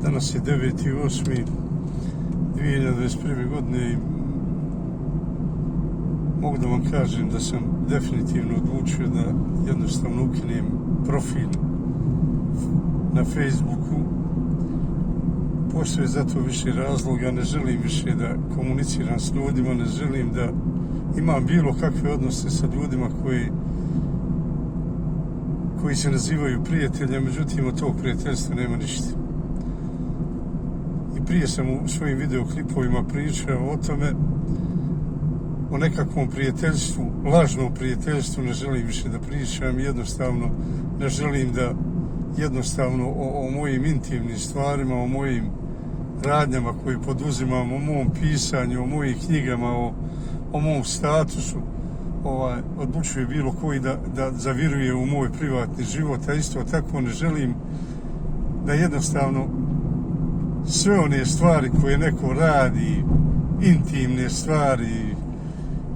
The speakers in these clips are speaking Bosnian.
Danas je 9.8.2021. godine i mogu da vam kažem da sam definitivno odlučio da jednostavno ukinem profil na Facebooku. Postoje zato više razloga, ne želim više da komuniciram s ljudima, ne želim da imam bilo kakve odnose sa ljudima koji se nazivaju prijateljem, međutim od tog prijateljstva nema ništa. I prije sam u svojim videoklipovima pričao o tome, o nekakvom prijateljstvu, lažnom prijateljstvu ne želim više da pričam, jednostavno ne želim da o mojim intimnim stvarima, o mojim radnjama koje poduzimam, o mom pisanju, o mojim knjigama, o mom statusu, odlučuje bilo koji da zaviruje u moj privatni život, a isto tako ne želim da jednostavno sve one stvari koje neko radi, intimne stvari,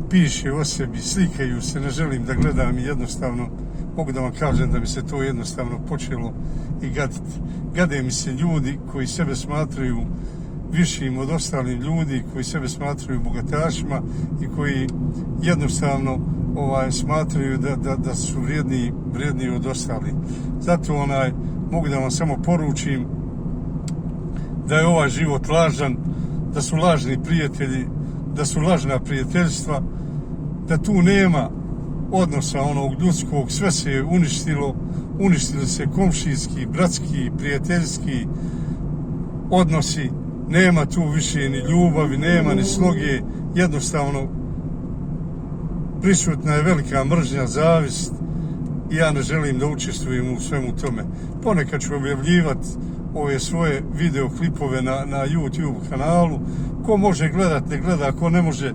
piše o sebi, slikaju se, ne želim da gledam i jednostavno mogu da vam kažem da mi se to jednostavno počelo i gaditi. Gade mi se ljudi koji sebe smatraju višim od ostalih ljudi, koji sebe smatraju bogatašima i koji jednostavno smatraju da su vrijedniji od ostalih. Zato mogu da vam samo poručim da je ovaj život lažan, da su lažni prijatelji, da su lažna prijateljstva, da tu nema odnosa onog ljudskog, sve se je uništilo, uništili se komšijski, bratski, prijateljski odnosi, nema tu više ni ljubavi, nema ni sloge, jednostavno prisutna je velika mržnja, zavist i ja ne želim da učestvujem u svemu tome. Ponekad ću objavljivati ove svoje videoklipove na YouTube kanalu, ko može gledat, ne gleda, ko ne može,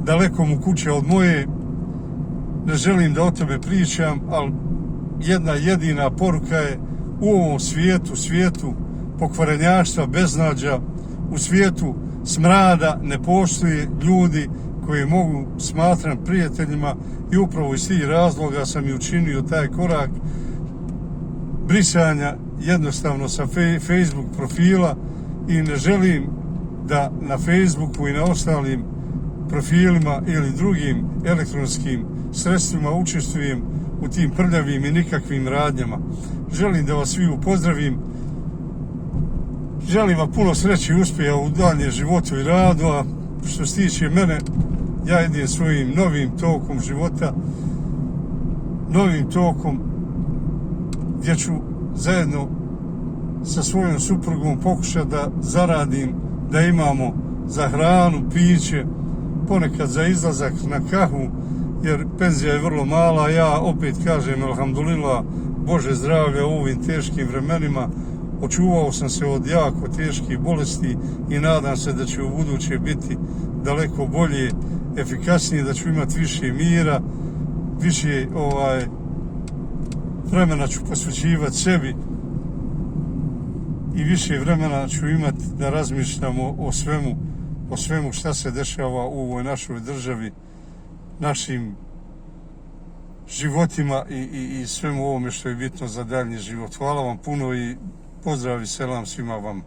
daleko mu kuća od moje, ne želim da o tome pričam, ali jedna jedina poruka je u ovom svijetu pokvarenjaštva, beznađa, u svijetu smrada ne postoje ljudi koji mogu smatram prijateljima i upravo iz tih razloga sam i učinio taj korak brisanja jednostavno sa Facebook profila i ne želim da na Facebooku i na ostalim profilima ili drugim elektronskim sredstvima učestvujem u tim prljavim i nikakvim radnjama. Želim da vas svi pozdravim. Želim vam puno sreće i uspjeha u dalje životu i radu, a što se tiče mene, ja idem svojim novim tokom života, novim tokom gdje ću zajedno sa svojom suprugom pokušati da zaradim, da imamo za hranu, piće, ponekad za izlazak na kahu, jer penzija je vrlo mala, ja opet kažem, alhamdulillah, Bože zdravlja u ovim teškim vremenima, očuvao sam se od jako teških bolesti i nadam se da će u buduće biti daleko bolje, efikasnije, da ću imati više mira, više vremena ću posvećivati sebi i više vremena ću imati da razmišljamo o svemu šta se dešava u ovoj našoj državi, našim životima i svemu ovome što je bitno za daljnji život. Hvala vam puno i pozdrav i selam svima vama.